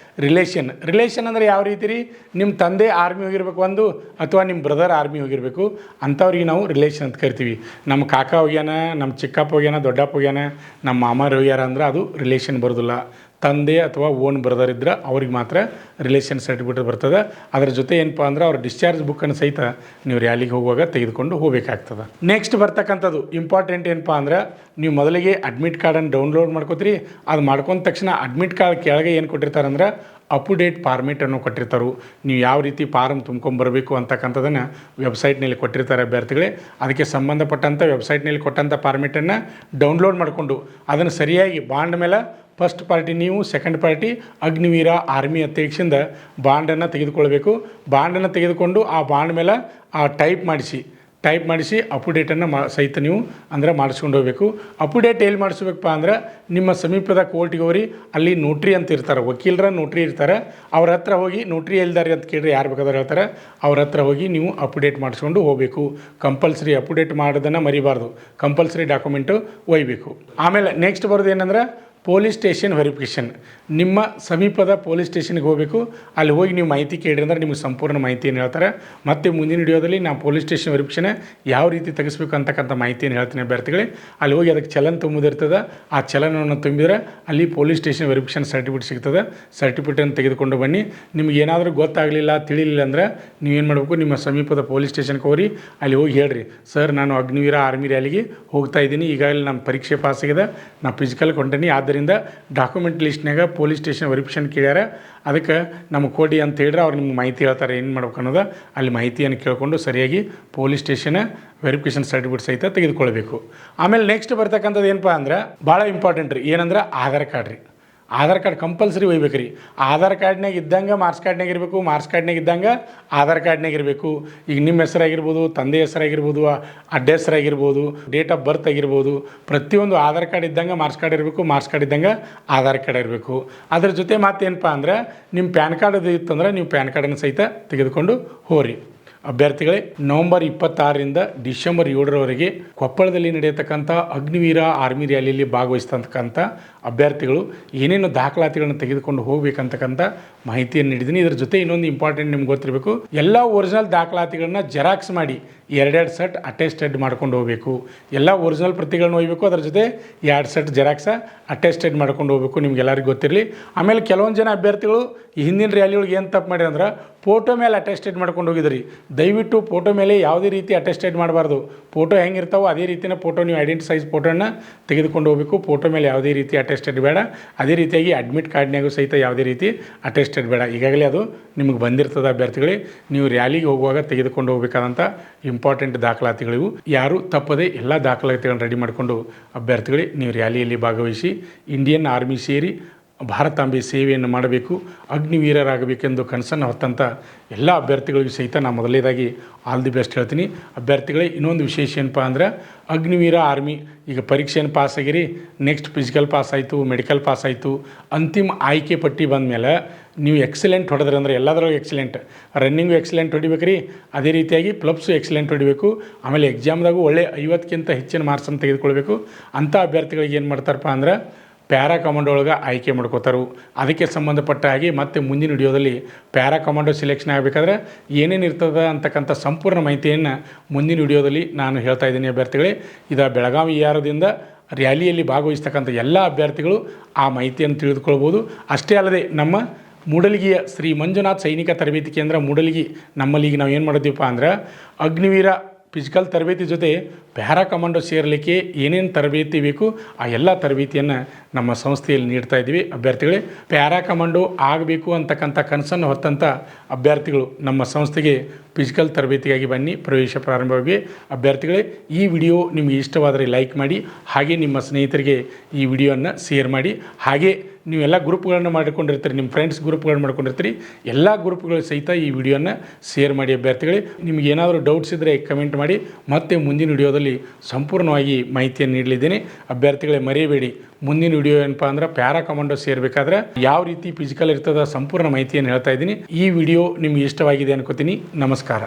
ರಿಲೇಷನ್ ಅಂದರೆ ಯಾವ ರೀತಿ ರೀ, ನಿಮ್ಮ ತಂದೆ ಆರ್ಮಿ ಹೋಗಿರ್ಬೇಕು ಒಂದು, ಅಥವಾ ನಿಮ್ಮ ಬ್ರದರ್ ಆರ್ಮಿ ಹೋಗಿರಬೇಕು. ಅಂಥವ್ರಿಗೆ ನಾವು ರಿಲೇಷನ್ ಅಂತ ಕರಿತೀವಿ. ನಮ್ಮ ಕಾಕ ಹೋಗ್ಯಾನ, ನಮ್ಮ ಚಿಕ್ಕಪ್ಪ ಹೋಗ್ಯಾನ, ದೊಡ್ಡಪ್ಪ ಹೋಗ್ಯಾನ, ನಮ್ಮ ಮಾಮಾರು ಹೋಗ್ಯಾರ ಅಂದ್ರೆ ಅದು ರಿಲೇಷನ್ ಬರೋದಿಲ್ಲ. ತಂದೆ ಅಥವಾ ಓನ್ ಬ್ರದರ್ ಇದ್ದರೆ ಅವ್ರಿಗೆ ಮಾತ್ರ ರಿಲೇಷನ್ ಸರ್ಟಿಫಿಕೇಟ್ ಬರ್ತದೆ. ಅದರ ಜೊತೆ ಏನಪ್ಪ ಅಂದ್ರೆ ಅವ್ರ ಡಿಸ್ಚಾರ್ಜ್ ಬುಕ್ಕನ್ನು ಸಹಿತ ನೀವು ರ್ಯಾಲಿಗೆ ಹೋಗುವಾಗ ತೆಗೆದುಕೊಂಡು ಹೋಗಬೇಕಾಗ್ತದೆ. ನೆಕ್ಸ್ಟ್ ಬರ್ತಕ್ಕಂಥದ್ದು ಇಂಪಾರ್ಟೆಂಟ್ ಏನಪ್ಪ ಅಂದ್ರೆ, ನೀವು ಮೊದಲಿಗೆ ಅಡ್ಮಿಟ್ ಕಾರ್ಡನ್ನು ಡೌನ್ಲೋಡ್ ಮಾಡ್ಕೋತೀರಿ. ಅದು ಮಾಡ್ಕೊಂಡ ತಕ್ಷಣ ಅಡ್ಮಿಟ್ ಕಾರ್ಡ್ ಕೆಳಗೆ ಏನು ಕೊಟ್ಟಿರ್ತಾರಂದ್ರೆ ಅಪ್-ಟು-ಡೇಟ್ ಫಾರ್ಮೇಟನ್ನು ಕೊಟ್ಟಿರ್ತಾರೆ. ನೀವು ಯಾವ ರೀತಿ ಫಾರಮ್ ತುಂಬ್ಕೊಂಬರಬೇಕು ಅಂತಕ್ಕಂಥದ್ದನ್ನು ವೆಬ್ಸೈಟ್ನಲ್ಲಿ ಕೊಟ್ಟಿರ್ತಾರೆ ಅಭ್ಯರ್ಥಿಗಳೇ. ಅದಕ್ಕೆ ಸಂಬಂಧಪಟ್ಟಂಥ ವೆಬ್ಸೈಟ್ನಲ್ಲಿ ಕೊಟ್ಟಂಥ ಫಾರ್ಮೇಟನ್ನು ಡೌನ್ಲೋಡ್ ಮಾಡಿಕೊಂಡು ಅದನ್ನು ಸರಿಯಾಗಿ ಬಾಂಡ್ ಮೇಲೆ ಫಸ್ಟ್ ಪಾರ್ಟಿ ನೀವು, ಸೆಕೆಂಡ್ ಪಾರ್ಟಿ ಅಗ್ನಿವೀರ ಆರ್ಮಿ ಅಧ್ಯಕ್ಷದಿಂದ ಬಾಂಡನ್ನು ತೆಗೆದುಕೊಳ್ಬೇಕು. ಬಾಂಡನ್ನು ತೆಗೆದುಕೊಂಡು ಆ ಬಾಂಡ್ ಮೇಲೆ ಟೈಪ್ ಮಾಡಿಸಿ ಟೈಪ್ ಮಾಡಿಸಿ ಅಪ್ಡೇಟನ್ನು ಸಹಿತ ನೀವು ಅಂದರೆ ಮಾಡಿಸ್ಕೊಂಡು ಹೋಗಬೇಕು. ಅಪ್ಡೇಟ್ ಎಲ್ಲಿ ಮಾಡಿಸ್ಬೇಕಪ್ಪ ಅಂದ್ರೆ ನಿಮ್ಮ ಸಮೀಪದ ಕೋರ್ಟಿಗೆ ಹೋಗಿ ಅಲ್ಲಿ ನೋಟ್ರಿ ಅಂತ ಇರ್ತಾರೆ, ವಕೀಲರ ನೋಟ್ರಿ ಇರ್ತಾರೆ, ಅವ್ರ ಹತ್ರ ಹೋಗಿ ನೋಟ್ರಿ ಎಲ್ಲಿದ್ದಾರೆ ಅಂತ ಕೇಳಿದ್ರೆ ಯಾರು ಬೇಕಾದ್ರೆ ಹೇಳ್ತಾರೆ, ಅವ್ರ ಹತ್ರ ಹೋಗಿ ನೀವು ಅಪ್ಡೇಟ್ ಮಾಡಿಸ್ಕೊಂಡು ಹೋಗಬೇಕು. ಕಂಪಲ್ಸರಿ ಅಪ್ಡೇಟ್ ಮಾಡೋದನ್ನು ಮರಿಬಾರ್ದು, ಕಂಪಲ್ಸರಿ ಡಾಕ್ಯುಮೆಂಟು ಒಯ್ಯಬೇಕು. ಆಮೇಲೆ ನೆಕ್ಸ್ಟ್ ಬರೋದು ಏನಂದ್ರೆ ಪೊಲೀಸ್ ಸ್ಟೇಷನ್ ವೆರಿಫಿಕೇಷನ್. ನಿಮ್ಮ ಸಮೀಪದ ಪೊಲೀಸ್ ಸ್ಟೇಷನ್ಗೆ ಹೋಗಬೇಕು. ಅಲ್ಲಿ ಹೋಗಿ ನೀವು ಮಾಹಿತಿ ಕೇಳಿರಿ ಅಂದ್ರೆ ನಿಮಗೆ ಸಂಪೂರ್ಣ ಮಾಹಿತಿಯನ್ನು ಹೇಳ್ತಾರೆ. ಮತ್ತು ಮುಂದಿನ ವಿಡಿಯೋದಲ್ಲಿ ನಾವು ಪೊಲೀಸ್ ಸ್ಟೇಷನ್ ವೆರಿಫಿಕೇಷನ್ ಯಾವ ರೀತಿ ತೆಗೆಸಬೇಕು ಅಂತಕ್ಕಂಥ ಮಾಹಿತಿಯನ್ನು ಹೇಳ್ತೀನಿ ಅಭ್ಯರ್ಥಿಗಳೇ. ಅಲ್ಲಿ ಹೋಗಿ ಅದಕ್ಕೆ ಚಲನ್ ತುಂಬಿದಿರ್ತದೆ, ಆ ಚಲನವನ್ನು ತುಂಬಿದರೆ ಅಲ್ಲಿ ಪೊಲೀಸ್ ಸ್ಟೇಷನ್ ವೆರಿಫಿಕೇಷನ್ ಸರ್ಟಿಫಿಕೇಟ್ ಸಿಗ್ತದೆ. ಸರ್ಟಿಫಿಕೇಟನ್ನು ತೆಗೆದುಕೊಂಡು ಬನ್ನಿ. ನಿಮ್ಗೆ ಏನಾದರೂ ಗೊತ್ತಾಗಲಿಲ್ಲ ತಿಳಿಲಿಲ್ಲ ಅಂದ್ರೆ ನೀವೇನು ಮಾಡಬೇಕು, ನಿಮ್ಮ ಸಮೀಪದ ಪೊಲೀಸ್ ಸ್ಟೇಷನ್ಗೆ ಹೋಗಿ ಅಲ್ಲಿ ಹೋಗಿ ಹೇಳ್ರಿ, ಸರ್ ನಾನು ಅಗ್ನಿವೀರ ಆರ್ಮಿ ರ್ಯಾಲಿಗೆ ಹೋಗ್ತಾ ಇದ್ದೀನಿ, ಈಗಾಗಲೇ ನಮ್ಮ ಪರೀಕ್ಷೆ ಪಾಸ್ ಆಗಿದೆ, ನಾನು ಫಿಸಿಕಲ್ ಕೊಂಡೀನಿ, ಆದ್ದರಿಂದ ಡಾಕ್ಯುಮೆಂಟ್ ಲಿಸ್ಟ್ನಾಗ ಪೊಲೀಸ್ ಸ್ಟೇಷನ್ ವೆರಿಫಿಕೇಷನ್ ಕೇಳ್ಯಾರ, ಅದಕ್ಕೆ ನಮಗೆ ಕೊಡಿ ಅಂತ ಹೇಳಿದ್ರೆ ಅವ್ರು ನಿಮ್ಗೆ ಮಾಹಿತಿ ಹೇಳ್ತಾರೆ ಏನು ಮಾಡ್ಬೇಕು ಅನ್ನೋದು. ಅಲ್ಲಿ ಮಾಹಿತಿಯನ್ನು ಕೇಳಿಕೊಂಡು ಸರಿಯಾಗಿ ಪೊಲೀಸ್ ಸ್ಟೇಷನ್ ವೆರಿಫಿಕೇಷನ್ ಸರ್ಟಿಫಿಕೇಟ್ ಸಹಿತ ತೆಗೆದುಕೊಳ್ಬೇಕು. ಆಮೇಲೆ ನೆಕ್ಸ್ಟ್ ಬರ್ತಕ್ಕಂಥದ್ದು ಏನಪ್ಪ ಅಂದ್ರೆ ಭಾಳ ಇಂಪಾರ್ಟೆಂಟ್ ರೀ, ಏನಂದ್ರೆ ಆಧಾರ್ ಕಾರ್ಡ್ ರೀ. ಆಧಾರ್ ಕಾರ್ಡ್ ಕಂಪಲ್ಸರಿ ಒಯ್ಬೇಕು ರೀ. ಆಧಾರ್ ಕಾರ್ಡ್ನಾಗ ಇದ್ದಂಗೆ ಮಾರ್ಕ್ಸ್ ಕಾರ್ಡ್ನಾಗ ಇರಬೇಕು, ಮಾರ್ಕ್ಸ್ ಕಾರ್ಡ್ನಾಗ ಇದ್ದಂಗೆ ಆಧಾರ್ ಕಾರ್ಡ್ನಾಗ ಇರಬೇಕು. ಈಗ ನಿಮ್ಮ ಹೆಸರಾಗಿರ್ಬೋದು, ತಂದೆ ಹೆಸರಾಗಿರ್ಬೋದು, ಅಡ್ಡ ಹೆಸರಾಗಿರ್ಬೋದು, ಡೇಟ್ ಆಫ್ ಬರ್ತ್ ಆಗಿರ್ಬೋದು, ಪ್ರತಿಯೊಂದು ಆಧಾರ್ ಕಾರ್ಡ್ ಇದ್ದಂಗೆ ಮಾರ್ಕ್ಸ್ ಕಾರ್ಡ್ ಇರಬೇಕು, ಮಾರ್ಕ್ಸ್ ಕಾರ್ಡ್ ಇದ್ದಂಗೆ ಆಧಾರ್ ಕಾರ್ಡ್ ಇರಬೇಕು. ಅದ್ರ ಜೊತೆ ಮತ್ತೇನಪ್ಪ ಅಂದ್ರೆ ನಿಮ್ಮ ಪ್ಯಾನ್ ಕಾರ್ಡ್ ಅದು ಇತ್ತಂದ್ರೆ ನೀವು ಪ್ಯಾನ್ ಕಾರ್ಡನ್ನು ಸಹಿತ ತೆಗೆದುಕೊಂಡು ಹೋಗ್ರಿ. ಅಭ್ಯರ್ಥಿಗಳೇ, ನವೆಂಬರ್ 26ರಿಂದ ಡಿಸೆಂಬರ್ 7ರವರೆಗೆ ಕೊಪ್ಪಳದಲ್ಲಿ ನಡೆಯತಕ್ಕಂಥ ಅಗ್ನಿವೀರ ಆರ್ಮಿ ರ್ಯಾಲಿಯಲ್ಲಿ ಭಾಗವಹಿಸ್ತಕ್ಕಂಥ ಅಭ್ಯರ್ಥಿಗಳು ಏನೇನು ದಾಖಲಾತಿಗಳನ್ನು ತೆಗೆದುಕೊಂಡು ಹೋಗಬೇಕಂತಕ್ಕಂಥ ಮಾಹಿತಿಯನ್ನು ನೀಡಿದ್ದೀನಿ. ಇದರ ಜೊತೆ ಇನ್ನೊಂದು ಇಂಪಾರ್ಟೆಂಟ್ ನಿಮ್ಗೆ ಗೊತ್ತಿರಬೇಕು, ಎಲ್ಲ ಒರಿಜಿನಲ್ ದಾಖಲಾತಿಗಳನ್ನ ಜೆರಾಕ್ಸ್ ಮಾಡಿ 2 ಸೆಟ್ ಅಟೆಸ್ಟೆಡ್ ಮಾಡ್ಕೊಂಡು ಹೋಗಬೇಕು. ಎಲ್ಲ ಒರಿಜಿನಲ್ ಪ್ರತಿಗಳನ್ನ ಒಯ್ಯಬೇಕು, ಅದರ ಜೊತೆ 2 ಸೆಟ್ ಜೆರಾಕ್ಸ ಅಟೆಸ್ಟೆಡ್ ಮಾಡ್ಕೊಂಡು ಹೋಗಬೇಕು. ನಿಮ್ಗೆಲ್ಲರಿಗೂ ಗೊತ್ತಿರಲಿ. ಆಮೇಲೆ ಕೆಲವೊಂದು ಜನ ಅಭ್ಯರ್ಥಿಗಳು ಈ ಹಿಂದಿನ ರ್ಯಾಲಿ ಒಳಗೆ ಏನು ತಪ್ಪು ಮಾಡಿದ್ರೆ ಅಂದ್ರೆ ಫೋಟೋ ಮೇಲೆ ಅಟೆಸ್ಟೆಡ್ ಮಾಡ್ಕೊಂಡು ಹೋಗಿದ್ರಿ. ದಯವಿಟ್ಟು ಫೋಟೋ ಮೇಲೆ ಯಾವುದೇ ರೀತಿ ಅಟೆಸ್ಟೆಡ್ ಮಾಡಬಾರ್ದು. ಫೋಟೋ ಹೆಂಗಿರ್ತಾವೋ ಅದೇ ರೀತಿಯ ಫೋಟೋ ನೀವು ಐಡೆಂಟಿ ಸೈಜ್ ಫೋಟೋನ ತೆಗೆದುಕೊಂಡು ಹೋಗಬೇಕು. ಫೋಟೋ ಮೇಲೆ ಯಾವುದೇ ರೀತಿ ಅಟೆಸ್ಟೆಡ್ ಬೇಡ. ಅದೇ ರೀತಿಯಾಗಿ ಅಡ್ಮಿಟ್ ಕಾರ್ಡ್ನಾಗೂ ಸಹಿತ ಯಾವುದೇ ರೀತಿ ಅಟೆಸ್ಟೆಡ್ ಬೇಡ. ಈಗಾಗಲೇ ಅದು ನಿಮಗೆ ಬಂದಿರ್ತದೆ ಅಭ್ಯರ್ಥಿಗಳೇ. ನೀವು ರ್ಯಾಲಿಗೆ ಹೋಗುವಾಗ ತೆಗೆದುಕೊಂಡು ಹೋಗಬೇಕಾದಂಥ ಇಂಪಾರ್ಟೆಂಟ್ ದಾಖಲಾತಿಗಳಿವು. ಯಾರು ತಪ್ಪದೆ ಎಲ್ಲ ದಾಖಲಾತಿಗಳನ್ನು ರೆಡಿ ಮಾಡಿಕೊಂಡು ಅಭ್ಯರ್ಥಿಗಳೇ ನೀವು ರ್ಯಾಲಿಯಲ್ಲಿ ಭಾಗವಹಿಸಿ ಇಂಡಿಯನ್ ಆರ್ಮಿ ಸೇರಿ ಭಾರತಾಂಬೆ ಸೇವೆಯನ್ನು ಮಾಡಬೇಕು, ಅಗ್ನಿವೀರರಾಗಬೇಕೆಂದು ಕನಸನ್ನು ಹೊತ್ತಂಥ ಎಲ್ಲ ಅಭ್ಯರ್ಥಿಗಳಿಗೂ ಸಹಿತ ನಾನು ಮೊದಲನೇದಾಗಿ ಆಲ್ ದಿ ಬೆಸ್ಟ್ ಹೇಳ್ತೀನಿ. ಅಭ್ಯರ್ಥಿಗಳೇ, ಇನ್ನೊಂದು ವಿಶೇಷ ಏನಪ್ಪ ಅಂದ್ರೆ ಅಗ್ನಿವೀರ ಆರ್ಮಿ ಈಗ ಪರೀಕ್ಷೆಯನ್ನು ಪಾಸ್ ಆಗಿರಿ, ನೆಕ್ಸ್ಟ್ ಫಿಸಿಕಲ್ ಪಾಸ್ ಆಯಿತು, ಮೆಡಿಕಲ್ ಪಾಸ್ ಆಯಿತು, ಅಂತಿಮ ಆಯ್ಕೆ ಪಟ್ಟಿ ಬಂದ ಮೇಲೆ ನೀವು ಎಕ್ಸಲೆಂಟ್ ಹೊಡೆದ್ರಿ ಅಂದರೆ ಎಲ್ಲದರಲ್ಲೂ ಎಕ್ಸಲೆಂಟ್, ರನ್ನಿಂಗು ಎಕ್ಸಲೆಂಟ್ ಹೊಡಿಬೇಕು ರೀ, ಅದೇ ರೀತಿಯಾಗಿ ಪ್ಲಬ್ಸು ಎಕ್ಸಲೆಂಟ್ ಹೊಡಿಬೇಕು. ಆಮೇಲೆ ಎಕ್ಸಾಮ್ದಾಗೂ ಒಳ್ಳೆ 50ಕ್ಕಿಂತ ಹೆಚ್ಚಿನ ಮಾರ್ಕ್ಸನ್ನು ತೆಗೆದುಕೊಳ್ಬೇಕು. ಅಂಥ ಅಭ್ಯರ್ಥಿಗಳಿಗೆ ಏನು ಮಾಡ್ತಾರಪ್ಪ ಅಂದ್ರೆ ಪ್ಯಾರಾ ಕಮಾಂಡೋ ಒಳಗೆ ಆಯ್ಕೆ ಮಾಡ್ಕೋತಾರೆ. ಅದಕ್ಕೆ ಸಂಬಂಧಪಟ್ಟ ಹಾಗೆ ಮತ್ತೆ ಮುಂದಿನ ವಿಡಿಯೋದಲ್ಲಿ ಪ್ಯಾರಾ ಕಮಾಂಡೋ ಸೆಲೆಕ್ಷನ್ ಆಗಬೇಕಾದ್ರೆ ಏನೇನು ಇರ್ತದೆ ಅಂತಕ್ಕಂಥ ಸಂಪೂರ್ಣ ಮಾಹಿತಿಯನ್ನು ಮುಂದಿನ ವಿಡಿಯೋದಲ್ಲಿ ನಾನು ಹೇಳ್ತಾ ಇದ್ದೀನಿ ಅಭ್ಯರ್ಥಿಗಳೇ. ಇದು ಬೆಳಗಾವಿ ಯಾರದಿಂದ ರ್ಯಾಲಿಯಲ್ಲಿ ಭಾಗವಹಿಸ್ತಕ್ಕಂಥ ಎಲ್ಲ ಅಭ್ಯರ್ಥಿಗಳು ಆ ಮಾಹಿತಿಯನ್ನು ತಿಳಿದುಕೊಳ್ಬೋದು. ಅಷ್ಟೇ ಅಲ್ಲದೆ ನಮ್ಮ ಮೂಡಲಗಿಯ ಶ್ರೀ ಮಂಜುನಾಥ್ ಸೈನಿಕ ತರಬೇತಿ ಕೇಂದ್ರ ಮೂಡಲಗಿ ನಮ್ಮಲ್ಲಿಗೆ ನಾವು ಏನು ಮಾಡಿದ್ದೀವಪ್ಪ ಅಂದ್ರೆ ಅಗ್ನಿವೀರ ಫಿಸಿಕಲ್ ತರಬೇತಿ ಜೊತೆ ಪ್ಯಾರಾ ಕಮಾಂಡೋ ಸೇರಲಿಕ್ಕೆ ಏನೇನು ತರಬೇತಿ ಬೇಕು ಆ ಎಲ್ಲ ತರಬೇತಿಯನ್ನು ನಮ್ಮ ಸಂಸ್ಥೆಯಲ್ಲಿ ನೀಡ್ತಾ ಇದ್ದೀವಿ. ಅಭ್ಯರ್ಥಿಗಳೇ, ಪ್ಯಾರಾ ಕಮಾಂಡೋ ಆಗಬೇಕು ಅಂತಕ್ಕಂಥ ಕನಸನ್ನು ಹೊತ್ತಂಥ ಅಭ್ಯರ್ಥಿಗಳು ನಮ್ಮ ಸಂಸ್ಥೆಗೆ ಫಿಸಿಕಲ್ ತರಬೇತಿಗಾಗಿ ಬನ್ನಿ. ಪ್ರವೇಶ ಪ್ರಾರಂಭವಾಗಿ ಅಭ್ಯರ್ಥಿಗಳೇ, ಈ ವಿಡಿಯೋ ನಿಮಗೆ ಇಷ್ಟವಾದರೆ ಲೈಕ್ ಮಾಡಿ, ಹಾಗೆ ನಿಮ್ಮ ಸ್ನೇಹಿತರಿಗೆ ಈ ವಿಡಿಯೋವನ್ನು ಶೇರ್ ಮಾಡಿ. ಹಾಗೆ ನೀವೆಲ್ಲ ಗ್ರೂಪ್ಗಳನ್ನು ಮಾಡಿಕೊಂಡಿರ್ತೀರಿ, ನಿಮ್ಮ ಫ್ರೆಂಡ್ಸ್ ಗ್ರೂಪ್ಗಳನ್ನು ಮಾಡ್ಕೊಂಡಿರ್ತೀರಿ, ಎಲ್ಲ ಗ್ರೂಪ್ಗಳು ಸಹಿತ ಈ ವಿಡಿಯೋನ ಶೇರ್ ಮಾಡಿ. ಅಭ್ಯರ್ಥಿಗಳೇ, ನಿಮಗೆ ಏನಾದರೂ ಡೌಟ್ಸ್ ಇದ್ದರೆ ಕಮೆಂಟ್ ಮಾಡಿ, ಮತ್ತೆ ಮುಂದಿನ ವಿಡಿಯೋದಲ್ಲಿ ಸಂಪೂರ್ಣವಾಗಿ ಮಾಹಿತಿಯನ್ನು ನೀಡಲಿದ್ದೇನೆ. ಅಭ್ಯರ್ಥಿಗಳೇ, ಮರೆಯಬೇಡಿ, ಮುಂದಿನ ವಿಡಿಯೋ ಏನಪ್ಪ ಅಂದ್ರೆ ಪ್ಯಾರಾ ಕಮಾಂಡೋ ಸೇರಬೇಕಾದ್ರೆ ಯಾವ ರೀತಿ ಫಿಸಿಕಲ್ ಇರ್ತದ ಸಂಪೂರ್ಣ ಮಾಹಿತಿಯನ್ನು ಹೇಳ್ತಾ ಇದ್ದೀನಿ. ಈ ವಿಡಿಯೋ ನಿಮ್ಗೆ ಇಷ್ಟವಾಗಿದೆ ಅನ್ಕೋತೀನಿ. ನಮಸ್ಕಾರ.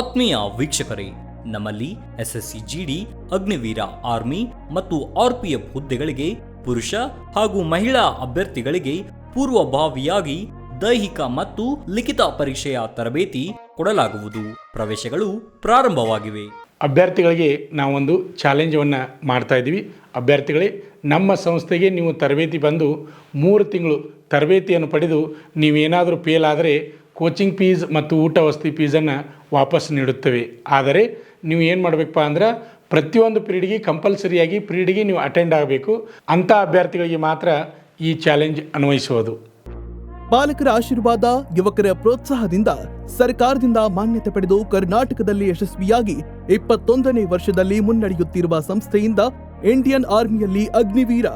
ಆತ್ಮೀಯ ವೀಕ್ಷಕರೇ, ನಮ್ಮಲ್ಲಿ SSC GD, ಅಗ್ನಿವೀರ ಆರ್ಮಿ ಮತ್ತು RPF ಹುದ್ದೆಗಳಿಗೆ ಪುರುಷ ಹಾಗೂ ಮಹಿಳಾ ಅಭ್ಯರ್ಥಿಗಳಿಗೆ ಪೂರ್ವಭಾವಿಯಾಗಿ ದೈಹಿಕ ಮತ್ತು ಲಿಖಿತ ಪರೀಕ್ಷೆಯ ತರಬೇತಿ ಕೊಡಲಾಗುವುದು. ಪ್ರವೇಶಗಳು ಪ್ರಾರಂಭವಾಗಿವೆ. ಅಭ್ಯರ್ಥಿಗಳಿಗೆ ನಾವೊಂದು ಚಾಲೆಂಜನ್ನು ಮಾಡ್ತಾ ಇದ್ದೀವಿ. ಅಭ್ಯರ್ಥಿಗಳೇ, ನಮ್ಮ ಸಂಸ್ಥೆಗೆ ನೀವು ತರಬೇತಿ ಬಂದು 3 ತಿಂಗಳು ತರಬೇತಿಯನ್ನು ಪಡೆದು ನೀವೇನಾದರೂ ಫೇಲ್ ಆದರೆ ಕೋಚಿಂಗ್ ಫೀಸ್ ಮತ್ತು ಊಟ ವಸತಿ ಫೀಸನ್ನು ವಾಪಸ್ ನೀಡುತ್ತೇವೆ. ಆದರೆ ನೀವು ಏನು ಮಾಡಬೇಕಪ್ಪ ಅಂದ್ರೆ ಪ್ರತಿಯೊಂದು ಪೀರಿಯಡ್ಗೆ ಕಂಪಲ್ಸರಿಯಾಗಿ ಪೀರಿಯಡ್ಗೆ ನೀವು ಅಟೆಂಡ್ ಆಗಬೇಕು. ಅಂಥ ಅಭ್ಯರ್ಥಿಗಳಿಗೆ ಮಾತ್ರ ಈ ಚಾಲೆಂಜ್ ಅನ್ವಯಿಸುವುದು. ಪಾಲಕರ ಆಶೀರ್ವಾದ, ಯುವಕರ ಪ್ರೋತ್ಸಾಹದಿಂದ ಸರ್ಕಾರದಿಂದ ಮಾನ್ಯತೆ ಪಡೆದು ಕರ್ನಾಟಕದಲ್ಲಿ ಯಶಸ್ವಿಯಾಗಿ 21ನೇ ವರ್ಷದಲ್ಲಿ ಮುನ್ನಡೆಯುತ್ತಿರುವ ಸಂಸ್ಥೆಯಿಂದ ಇಂಡಿಯನ್ ಆರ್ಮಿಯಲ್ಲಿ Agniveer,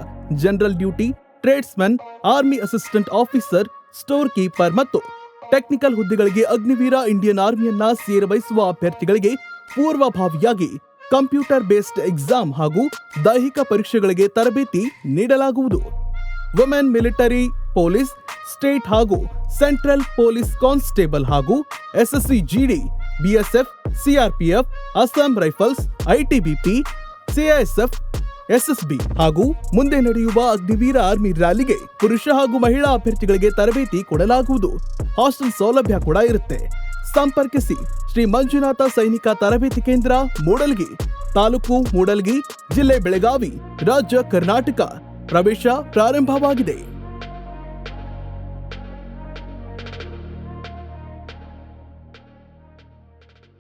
general duty, tradesman, army assistant officer, store keeper ಮತ್ತು ಟೆಕ್ನಿಕಲ್ ಹುದ್ದೆಗಳಿಗೆ ಅಗ್ನಿವೀರ ಇಂಡಿಯನ್ ಆರ್ಮಿಯನ್ನ ಸೇರಬಯಸುವ ಅಭ್ಯರ್ಥಿಗಳಿಗೆ ಪೂರ್ವಭಾವಿಯಾಗಿ ಕಂಪ್ಯೂಟರ್ ಬೇಸ್ಡ್ ಎಕ್ಸಾಮ್ ಹಾಗೂ ದೈಹಿಕ ಪರೀಕ್ಷೆಗಳಿಗೆ ತರಬೇತಿ ನೀಡಲಾಗುವುದು. ವುಮೆನ್ ಮಿಲಿಟರಿ ಪೊಲೀಸ್, ಸ್ಟೇಟ್ ಹಾಗೂ ಸೆಂಟ್ರಲ್ ಪೊಲೀಸ್ ಕಾನ್ಸ್ಟೇಬಲ್ ಹಾಗೂ SSC GD, BSF, CRPF, Assam Rifles, ITBP, CISF, SSB ಹಾಗೂ ಮುಂದೆ ನಡೆಯುವ ಅಗ್ನಿವೀರ ಆರ್ಮಿ ರ್ಯಾಲಿಗೆ ಪುರುಷ ಹಾಗೂ ಮಹಿಳಾ ಅಭ್ಯರ್ಥಿಗಳಿಗೆ ತರಬೇತಿ ಕೊಡಲಾಗುವುದು. ಹಾಸ್ಟೆಲ್ ಸೌಲಭ್ಯ ಕೂಡ ಇರುತ್ತೆ. ಸಂಪರ್ಕಿಸಿ ಶ್ರೀ ಮಂಜುನಾಥ ಸೈನಿಕ ತರಬೇತಿ ಕೇಂದ್ರ, ಮೂಡಲ್ಗಿ, ತಾಲೂಕು ಮೂಡಲ್ಗಿ, ಜಿಲ್ಲೆ ಬೆಳಗಾವಿ, ರಾಜ್ಯ ಕರ್ನಾಟಕ. ಪ್ರವೇಶ ಪ್ರಾರಂಭವಾಗಿದೆ.